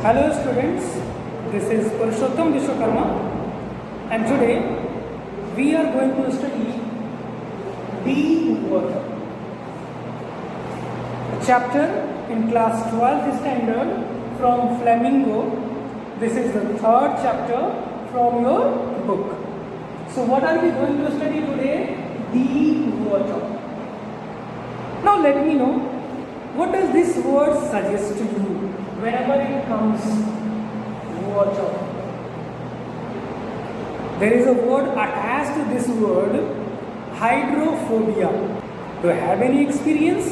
Hello students, this is Purushottam Vishwakarma and today we are going to study deep water. A chapter in class 12th standard from Flamingo. This is the third chapter from your book. So what are we going to study today? Deep water. Now let me know, what does this word suggest to you whenever it comes water? There is a word attached to this word, hydrophobia. Do you have any experience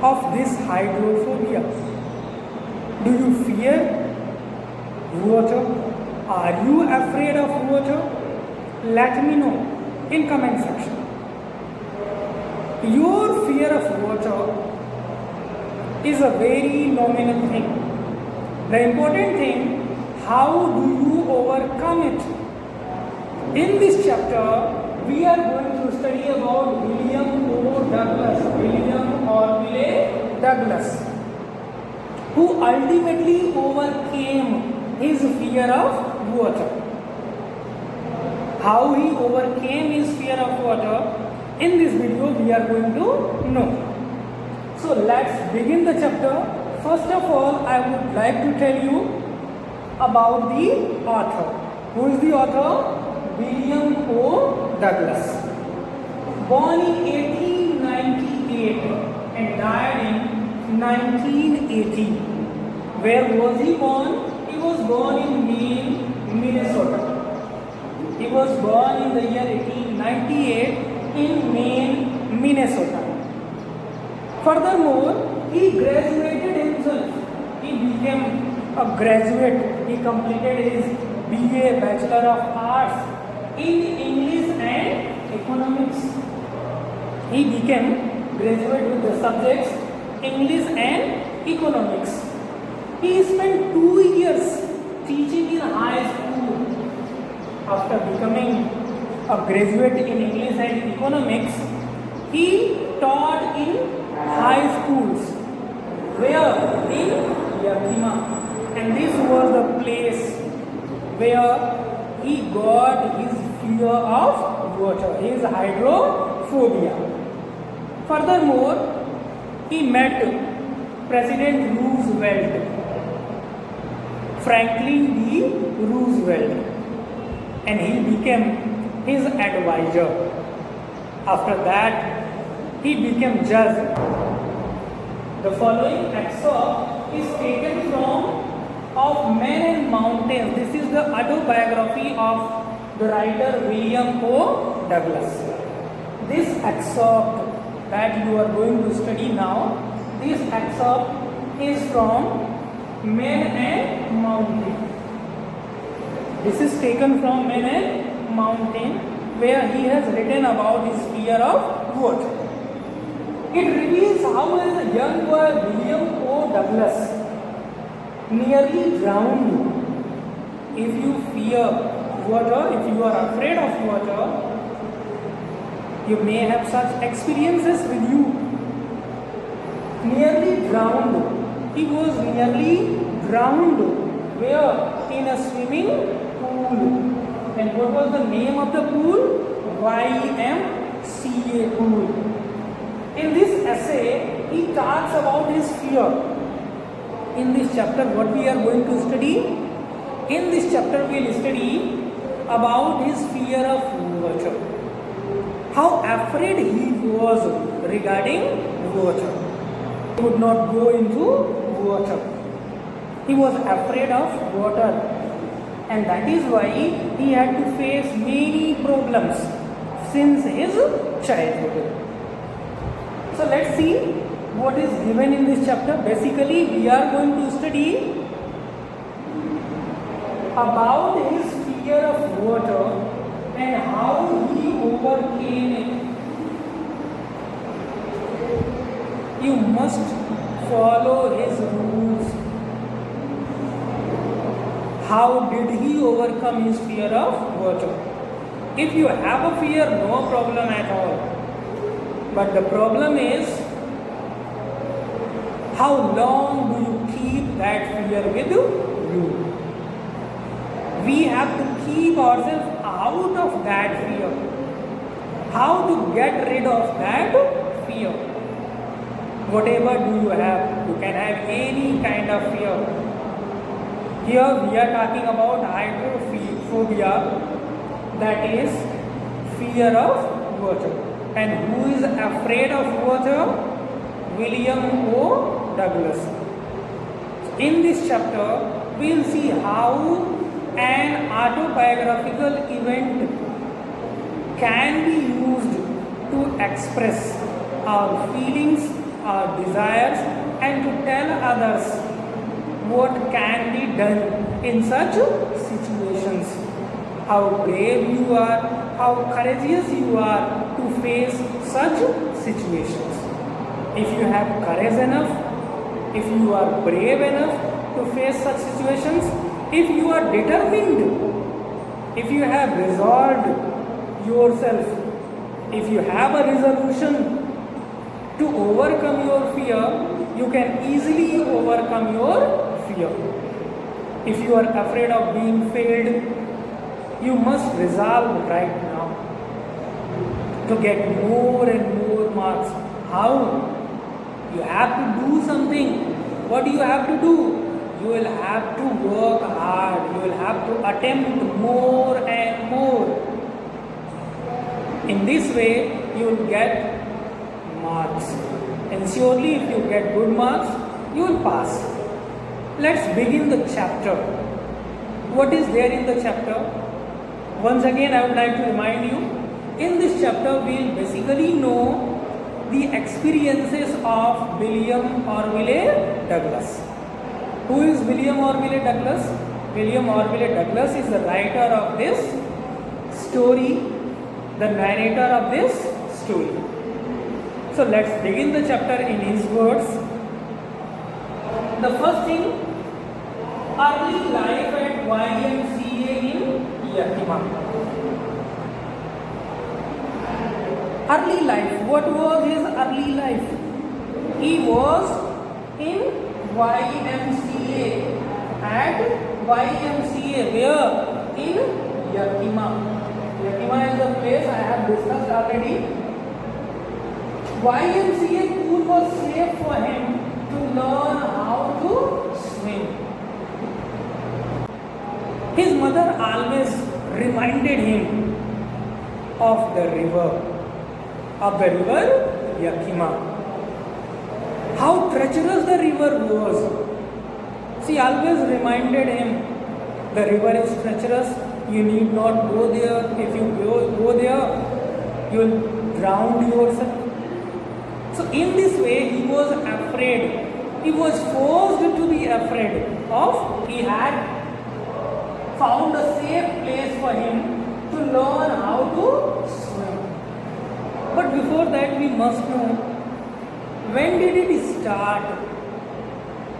of this hydrophobia? Do you fear water? Are you afraid of water? Let me know in comment section. Your fear of water is a very nominal thing. The important thing, how do you overcome it? In this chapter, we are going to study about William Orville Douglas, who ultimately overcame his fear of water. How he overcame his fear of water, in this video we are going to know. So let's begin the chapter. First of all, I would like to tell you about the author. Who is the author? William O. Douglas. Born in 1898 and died in 1980. Where was he born? He was born in Maine, Minnesota. He was born in the year 1898 in Maine, Minnesota. Furthermore, he graduated himself. He became a graduate. He completed his BA, Bachelor of Arts, in English and Economics. He became graduate with the subjects English and Economics. He spent 2 years teaching in high school. After becoming a graduate in English and Economics, he taught in high schools. Where? In Yakima. And this was the place where he got his fear of water, his hydrophobia. Furthermore, he met President Roosevelt, Franklin D. Roosevelt, and he became his advisor. After that, he became judge. The following excerpt is taken from Of Men and Mountains. This is the autobiography of the writer William O. Douglas. This excerpt that you are going to study now, this excerpt is from Men and Mountain. This is taken from Men and Mountain, where he has written about his fear of water. It reveals how as a young boy William O. Douglas nearly drowned. If you fear water, if you are afraid of water, you may have such experiences with you. Nearly drowned. He was nearly drowned. Where? In a swimming pool. And what was the name of the pool? YMCA pool. In this essay, he talks about his fear. In this chapter, what we are going to study? In this chapter, we will study about his fear of water. How afraid he was regarding water. He would not go into water. He was afraid of water. And that is why he had to face many problems since his childhood. So let's see what is given in this chapter. Basically, we are going to study about his fear of water and how he overcame it. You must follow his rules. How did he overcome his fear of water? If you have a fear, no problem at all. But the problem is, how long do you keep that fear with you. We have to keep ourselves out of that fear. How to get rid of that fear? Whatever do you have, you can have any kind of fear. Here we are talking about hydrophobia, that is fear of water. And who is afraid of water? William O. Douglas. In this chapter, we will see how an autobiographical event can be used to express our feelings, our desires, and to tell others what can be done in such situations. How brave you are, how courageous you are to face such situations. If you have courage enough, if you are brave enough to face such situations, if you are determined, if you have resolved yourself, if you have a resolution to overcome your fear, you can easily overcome your fear. If you are afraid of being failed, you must resolve right now to get more and more marks. How? You have to do something. What do you have to do? You will have to work hard. You will have to attempt more and more. In this way, you will get marks. And surely if you get good marks, you will pass. Let's begin the chapter. What is there in the chapter? Once again, I would like to remind you, in this chapter we will basically know the experiences of William Orville Douglas. Who is William Orville Douglas? William Orville Douglas is the writer of this story, the narrator of this story. So let's begin the chapter in his words. The first thing, early life at YMCA in Yakima. Early life. What was his early life? He was in YMCA. At YMCA, where? In Yakima. Yakima is the place I have discussed already. YMCA pool was safe for him to learn how to swim. His mother always reminded him of the river Yakima. How treacherous the river was. She always reminded him, the river is treacherous, you need not go there. If you go there, you will drown yourself. So in this way, he was afraid. He was forced to be afraid of. He had found a safe place for him to learn how to swim. But before that, we must know, when did it start?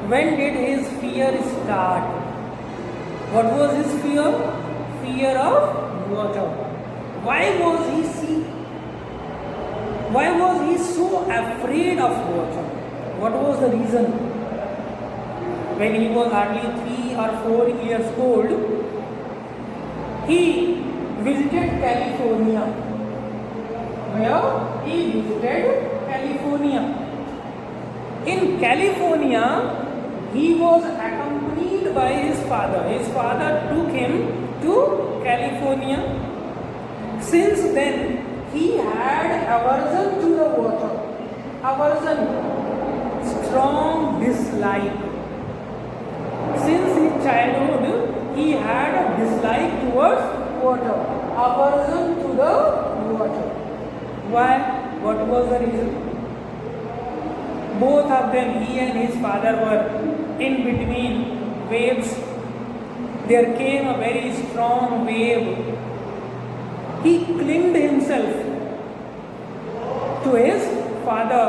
When did his fear start? What was his fear? Fear of water. Why was he sick? Why was he so afraid of water? What was the reason? When he was hardly 3 or 4 years old, he visited California. Where? He visited California. In California, he was accompanied by his father. His father took him to California. Since then, he had aversion to the water. Aversion, strong dislike. Since his childhood, he had a dislike towards water. Aversion to the water. Why? What was the reason? Both of them, he and his father, were in between waves. There came a very strong wave. He clinged himself to his father,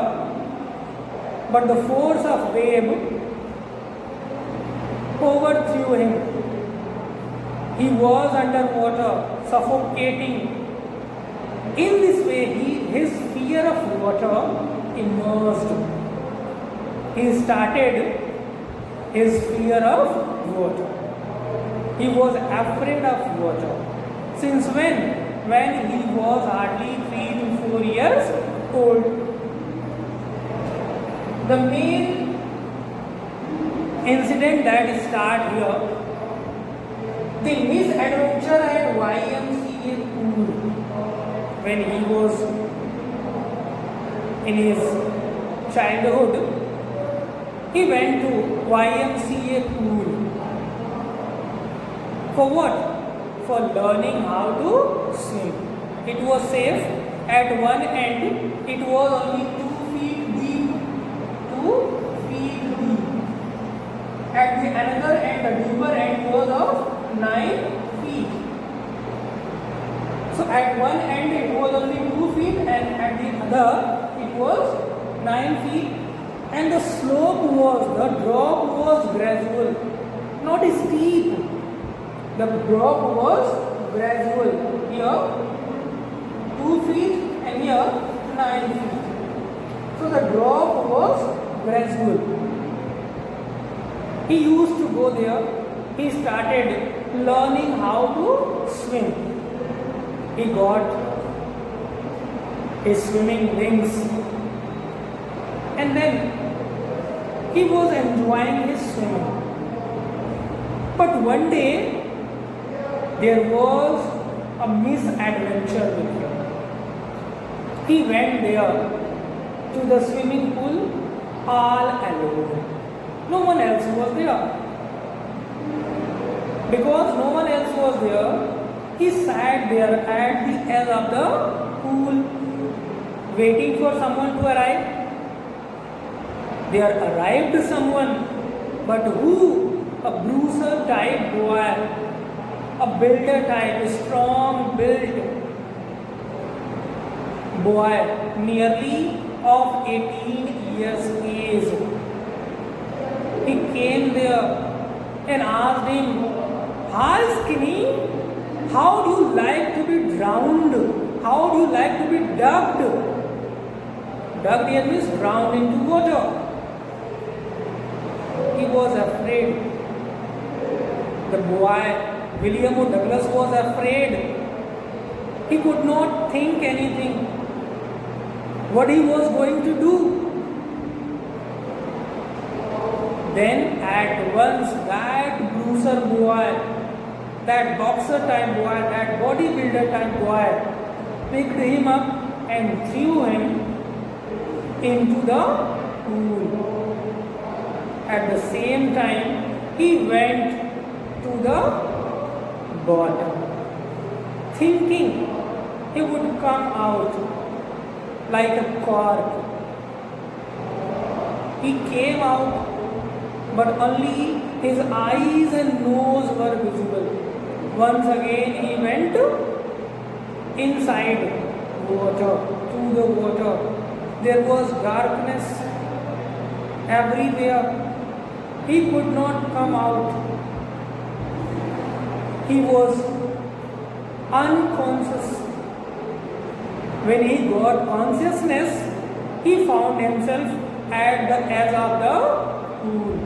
but the force of wave overthrew him. He was underwater, suffocating. In this way, his fear of water immersed. He started his fear of water. He was afraid of water. Since when? When he was hardly 3 to 4 years old. The main incident that starts here, the misadventure at YMCA pool. When he was in his childhood, he went to YMCA pool. For what? For learning how to swim. It was safe. At one end, it was only 2 feet deep. 2 feet deep. At the another end, the deeper end was of 9 feet. So at one end it was only 2 feet and at the other it was 9 feet. And the drop was gradual, not steep. The drop was gradual. Here 2 feet and here 9 feet. So the drop was gradual. He used to go there. He started learning how to swim. He got his swimming wings. And then he was enjoying his swimming. But one day, there was a misadventure with him. He went there to the swimming pool all alone. No one else was there. Because no one else was there, he sat there at the edge of the pool, waiting for someone to arrive. There arrived someone, but who? A bruiser type boy. A builder type, strong built boy, nearly of 18 years age. He came there and asked him, "Hi skinny, how do you like to be drowned? How do you like to be ducked?" Ducked here means drowned into water. He was afraid. The boy William O. Douglas was afraid. He could not think anything. What he was going to do. Then at once that bruiser boy, that boxer type boy, that bodybuilder type boy picked him up and threw him into the pool. At the same time, he went to the bottom, thinking he would come out like a cork. He came out, but only his eyes and nose were visible. Once again he went inside water, to the water. There was darkness everywhere. He could not come out. He was unconscious. When he got consciousness, he found himself at the edge of the pool.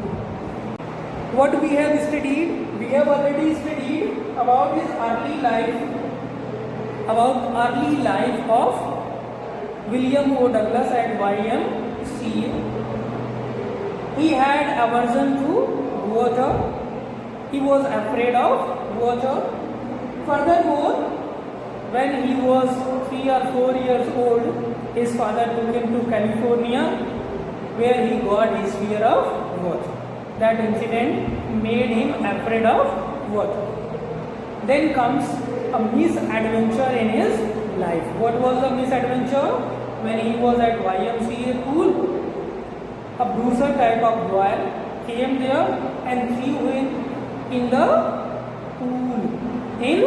What we have studied? We have already studied about his early life of William O. Douglas at YMCA. He had aversion to water. He was afraid of water. Furthermore, when he was 3 or 4 years old, his father took him to California, where he got his fear of water. That incident made him afraid of water. Then comes a misadventure in his life. What was the misadventure? When he was at YMCA pool, a bruiser type of boy came there and threw him in the pool in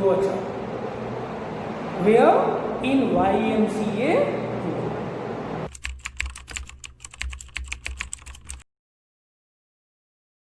water. Where? In YMCA